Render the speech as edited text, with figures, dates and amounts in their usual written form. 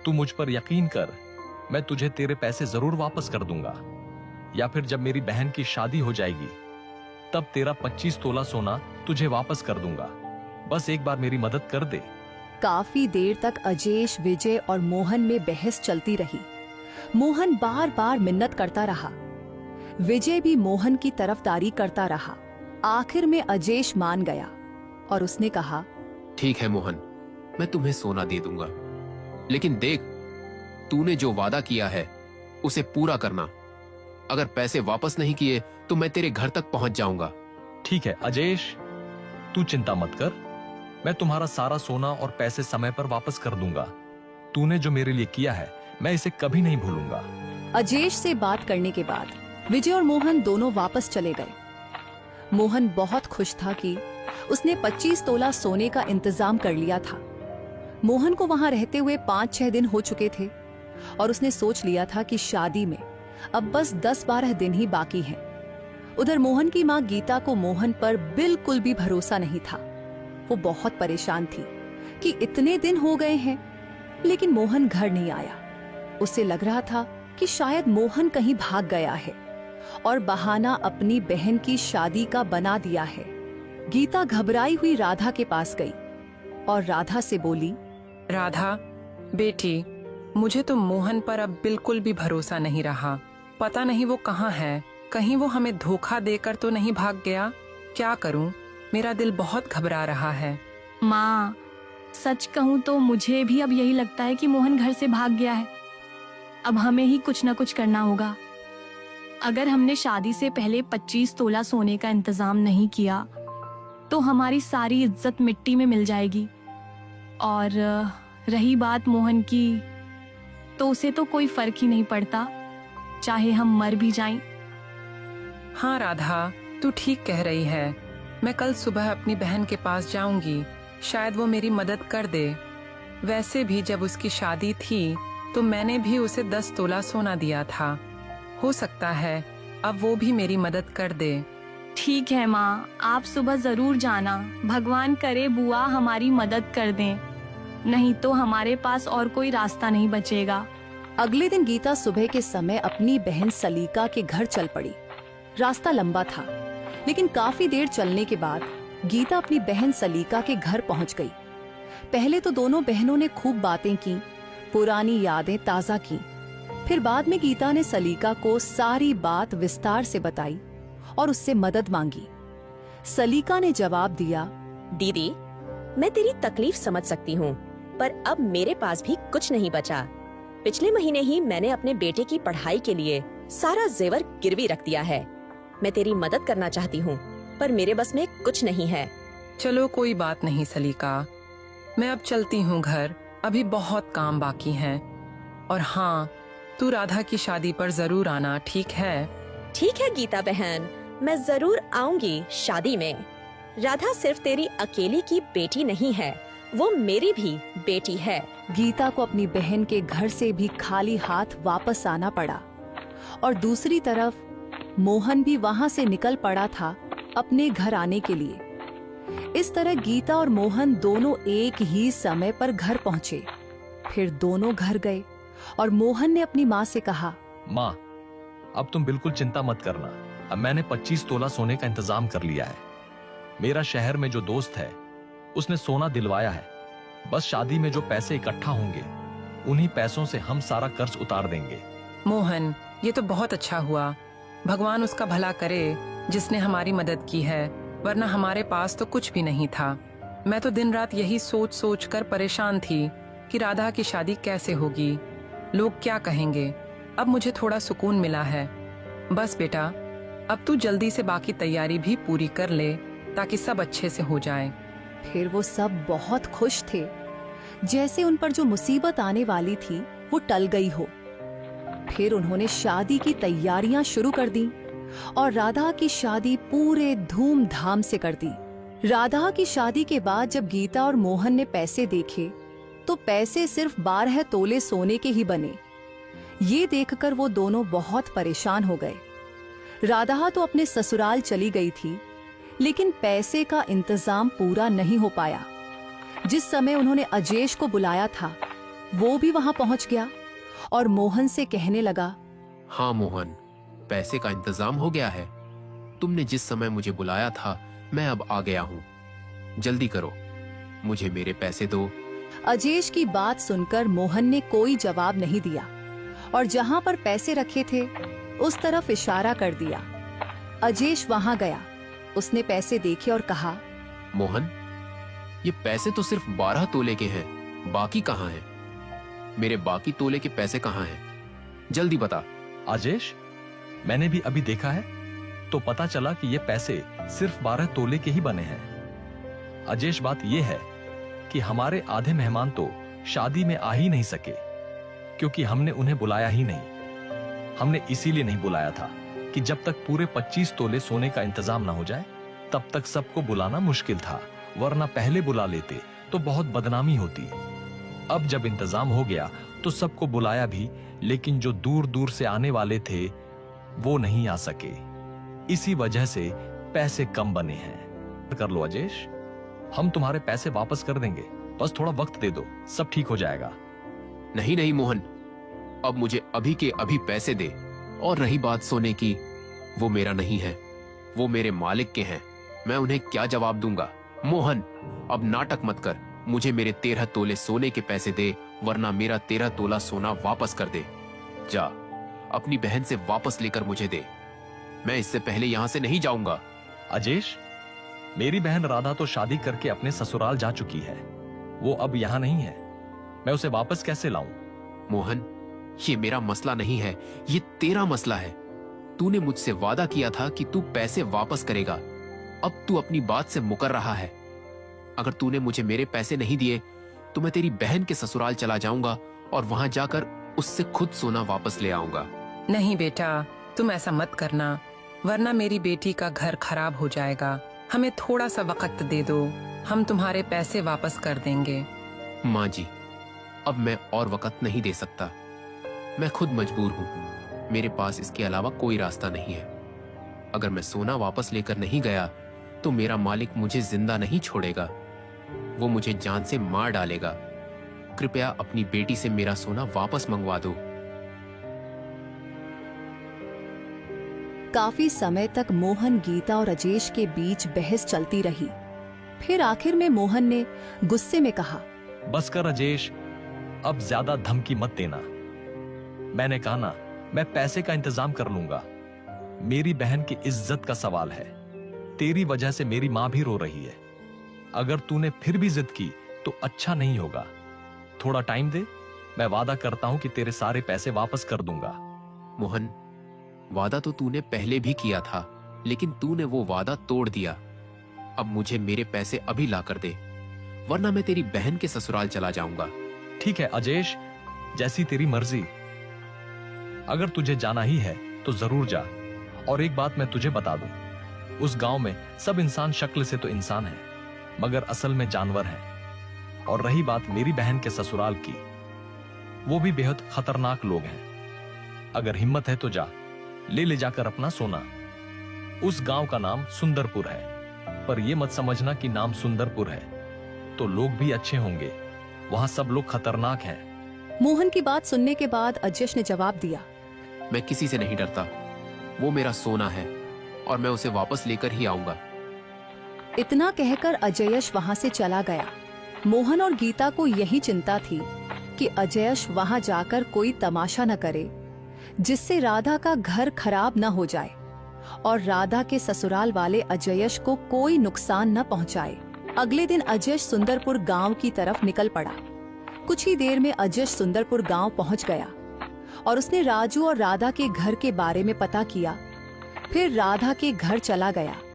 तू मुझ पर यकीन कर, मैं तुझे तेरे पैसे जरूर वापस कर दूंगा, या फिर जब मेरी बहन की शादी हो जाएगी तब तेरा 25 तोला सोना तुझे वापस कर दूंगा। बस एक बार मेरी मदद कर दे। काफी देर तक अजेश, विजय और मोहन में बहस चलती रही। मोहन बार बार मिन्नत करता रहा, विजय भी मोहन की तरफदारी करता रहा। आखिर में अजेश मान गया और उसने कहा, ठीक है मोहन, मैं तुम्हें सोना दे दूंगा, लेकिन देख, तूने जो वादा किया है उसे पूरा करना। अगर पैसे वापस नहीं किए तो मैं तेरे घर तक पहुंच जाऊंगा। ठीक है अजेश, तू चिंता मत कर, मैं तुम्हारा सारा सोना और पैसे समय पर वापस कर दूंगा। तूने जो मेरे लिए किया है मैं इसे कभी नहीं भूलूंगा। अजेश से बात करने के बाद विजय और मोहन दोनों वापस चले गए। मोहन बहुत खुश था कि उसने 25 तोला सोने का इंतजाम कर लिया था। मोहन को वहां रहते हुए 5-6 दिन हो चुके थे और उसने सोच लिया था कि शादी में अब बस 10-12 दिन ही बाकी हैं। उधर मोहन की मां गीता को मोहन पर बिल्कुल भी भरोसा नहीं था। वो बहुत परेशान थी कि इतने दिन हो गए हैं लेकिन मोहन घर नहीं आया। उसे लग रहा था कि शायद मोहन कहीं भाग गया है और बहाना अपनी बहन की शादी का बना दिया है। गीता घबराई हुई राधा के पास गई और राधा से बोली, राधा बेटी, मुझे तो मोहन पर अब बिल्कुल भी भरोसा नहीं रहा। पता नहीं वो कहाँ है, कहीं वो हमें धोखा देकर तो नहीं भाग गया। क्या करूं, मेरा दिल बहुत घबरा रहा है। माँ, सच कहूँ तो मुझे भी अब यही लगता है कि मोहन घर से भाग गया है। अब हमें ही कुछ न कुछ करना होगा। अगर हमने शादी से पहले 25 तोला सोने का इंतजाम नहीं किया तो हमारी सारी इज्जत मिट्टी में मिल जाएगी। और रही बात मोहन की, तो उसे तो कोई फर्क ही नहीं पड़ता, चाहे हम मर भी जाएं। हाँ राधा, तू ठीक कह रही है। मैं कल सुबह अपनी बहन के पास जाऊंगी, शायद वो मेरी मदद कर दे। वैसे भी जब उसकी शादी थी तो मैंने भी उसे 10 तोला सोना दिया था। हो सकता है अब वो भी मेरी मदद कर दे। ठीक है माँ, आप सुबह जरूर जाना। भगवान करे बुआ हमारी मदद कर दें, नहीं तो हमारे पास और कोई रास्ता नहीं बचेगा। अगले दिन गीता सुबह के समय अपनी बहन सलीका के घर चल पड़ी। रास्ता लंबा था लेकिन काफी देर चलने के बाद गीता अपनी बहन सलीका के घर पहुंच गई। पहले तो दोनों बहनों ने खूब बातें की, पुरानी यादें ताजा की। फिर बाद में गीता ने सलीका को सारी बात विस्तार से बताई और उससे मदद मांगी। सलीका ने जवाब दिया, दीदी, मैं तेरी तकलीफ समझ सकती हूँ, पर अब मेरे पास भी कुछ नहीं बचा। पिछले महीने ही मैंने अपने बेटे की पढ़ाई के लिए सारा जेवर गिरवी रख दिया है। मैं तेरी मदद करना चाहती हूँ, पर मेरे बस में कुछ नहीं है। चलो कोई बात नहीं सलीका, मैं अब चलती हूँ घर, अभी बहुत काम बाकी है। और हाँ, तू राधा की शादी पर जरूर आना, ठीक है? ठीक है गीता बहन, मैं जरूर आऊंगी शादी में। राधा सिर्फ तेरी अकेली की बेटी नहीं है, वो मेरी भी बेटी है। गीता को अपनी बहन के घर से भी खाली हाथ वापस आना पड़ा और दूसरी तरफ मोहन भी वहां से निकल पड़ा था अपने घर आने के लिए। इस तरह गीता और मोहन दोनों एक ही समय पर घर पहुंचे। फिर दोनों घर गए और मोहन ने अपनी माँ से कहा, माँ, अब तुम बिल्कुल चिंता मत करना, अब मैंने 25 तोला सोने का इंतजाम कर लिया है। मेरा शहर में जो दोस्त है उसने सोना दिलवाया है। बस शादी में जो पैसे इकट्ठा होंगे उन्हीं पैसों से हम सारा कर्ज उतार देंगे। मोहन, ये तो बहुत अच्छा हुआ। भगवान उसका भला करे जिसने हमारी मदद की है, वरना हमारे पास तो कुछ भी नहीं था। मैं तो दिन रात यही सोच सोच कर परेशान थी कि राधा की शादी कैसे होगी, लोग क्या कहेंगे। अब मुझे थोड़ा सुकून मिला है। बस बेटा, अब तू जल्दी से बाकी तैयारी भी पूरी कर ले ताकि सब अच्छे से हो जाए। फिर वो सब बहुत खुश थे, जैसे उन पर जो मुसीबत आने वाली थी वो टल गई हो। फिर उन्होंने शादी की तैयारियां शुरू कर दी और राधा की शादी पूरे धूमधाम से कर दी। राधा की शादी के बाद जब गीता और मोहन ने पैसे देखे तो पैसे सिर्फ 12 तोले सोने के ही बने। ये देखकर वो दोनों बहुत परेशान हो गए। राधा तो अपने ससुराल चली गई थी, लेकिन पैसे का इंतजाम पूरा नहीं हो पाया। जिस समय उन्होंने अजेश को बुलाया था वो भी वहां पहुंच गया और मोहन से कहने लगा, हाँ मोहन, पैसे का इंतजाम हो गया है। तुमने जिस समय मुझे बुलाया था मैं अब आ गया हूँ। जल्दी करो, मुझे मेरे पैसे दो। अजेश की बात सुनकर मोहन ने कोई जवाब नहीं दिया और जहां पर पैसे रखे थे उस तरफ इशारा कर दिया। अजेश वहां गया, उसने पैसे देखे और कहा, मोहन, ये पैसे तो सिर्फ 12 तोले के हैं, बाकी कहाँ हैं? मेरे बाकी तोले के पैसे कहाँ हैं? जल्दी बता। अजेश, मैंने भी अभी देखा है तो पता चला कि ये पैसे सिर्फ 12 तोले के ही बने हैं। अजेश, बात ये है कि हमारे आधे मेहमान तो शादी में आ ही नहीं सके क्योंकि हमने उन्हें बुलाया ही नहीं। हमने इसीलिए नहीं बुलाया था कि जब तक पूरे 25 तोले सोने का इंतजाम ना हो जाए तब तक सबको बुलाना मुश्किल था, वरना पहले बुला लेते तो बहुत बदनामी होती। अब जब इंतजाम हो गया तो सबको बुलाया भी, लेकिन जो दूर दूर से आने वाले थे वो नहीं आ सके। इसी वजह से पैसे कम बने हैं। कर लो अजेश, हम तुम्हारे पैसे वापस कर देंगे, बस थोड़ा वक्त दे दो, सब ठीक हो जाएगा। नहीं नहीं मोहन, अब मुझे अभी के अभी पैसे दे। और रही बात सोने की, वो मेरा नहीं है, वो मेरे मालिक के हैं। मैं उन्हें क्या जवाब दूंगा? मोहन, अब नाटक मत कर, मुझे मेरे 13 तोले सोने के पैसे दे, वरना मेरा 13 तोला सोना वापस कर दे। जा, अपनी बहन से वापस लेकर मुझे दे। मैं इससे पहले यहां से नहीं जाऊंगा। अजेश, मेरी बहन राधा तो शादी करके अपने ससुराल जा चुकी है, वो अब यहाँ नहीं है, मैं उसे वापस कैसे लाऊं? मोहन, ये मेरा मसला नहीं है, ये तेरा मसला है। तूने मुझसे वादा किया था कि तू पैसे वापस करेगा, अब तू अपनी बात से मुकर रहा है। अगर तूने मुझे मेरे पैसे नहीं दिए तो मैं तेरी बहन के ससुराल चला जाऊंगा और वहां जाकर उससे खुद सोना वापस ले आऊंगा। नहीं बेटा, तुम ऐसा मत करना, वरना मेरी बेटी का घर खराब हो जाएगा। हमें थोड़ा सा वक्त दे दो, हम तुम्हारे पैसे वापस कर देंगे। माँ जी, अब मैं और वक्त नहीं दे सकता, मैं खुद मजबूर हूँ। मेरे पास इसके अलावा कोई रास्ता नहीं है। अगर मैं सोना वापस लेकर नहीं गया तो मेरा मालिक मुझे जिंदा नहीं छोड़ेगा, वो मुझे जान से मार डालेगा। कृपया अपनी बेटी से मेरा सोना वापस मंगवा दो। काफी समय तक मोहन, गीता और अजेश के बीच बहस चलती रही। फिर आखिर में मोहन ने गुस्से में कहा, बस कर अजेश, अब ज्यादा धमकी मत देना। मैंने कहा ना, मैं पैसे का इंतजाम कर लूंगा। मेरी बहन की इज्जत का सवाल है, तेरी वजह से मेरी मां भी रो रही है। अगर तूने फिर भी जिद की तो अच्छा नहीं होगा। थोड़ा टाइम दे, मैं वादा करता हूं कि तेरे सारे पैसे वापस कर दूंगा। मोहन, वादा तो तूने पहले भी किया था, लेकिन तूने वो वादा तोड़ दिया। अब मुझे मेरे पैसे अभी ला कर दे, वरना मैं तेरी बहन के ससुराल चला जाऊंगा। ठीक है अजेश, जैसी तेरी मर्जी। अगर तुझे जाना ही है तो जरूर जा। और एक बात मैं तुझे बता दूं, उस गांव में सब इंसान शक्ल से तो इंसान है, मगर असल में जानवर हैं। और रही बात मेरी बहन के ससुराल की, वो भी बेहद खतरनाक लोग हैं। अगर हिम्मत है तो जा, ले जाकर अपना सोना। उस गांव का नाम सुंदरपुर है, पर यह मत समझना कि नाम सुंदरपुर है तो लोग भी अच्छे होंगे, वहां सब लोग खतरनाक हैं। मोहन की बात सुनने के बाद अजेश ने जवाब दिया, मैं किसी से नहीं डरता, वो मेरा सोना है और मैं उसे वापस लेकर ही आऊंगा। इतना कहकर अजयश वहां से चला गया। मोहन और गीता को यही चिंता थी कि अजयश वहां जाकर कोई तमाशा न करे जिससे राधा का घर खराब न हो जाए और राधा के ससुराल वाले अजयश को कोई नुकसान न पहुंचाए। अगले दिन अजयश सुंदरपुर गांव की तरफ निकल पड़ा। कुछ ही देर में अजयश सुंदरपुर गांव पहुंच गया और उसने राजू और राधा के घर के बारे में पता किया। फिर राधा के घर चला गया।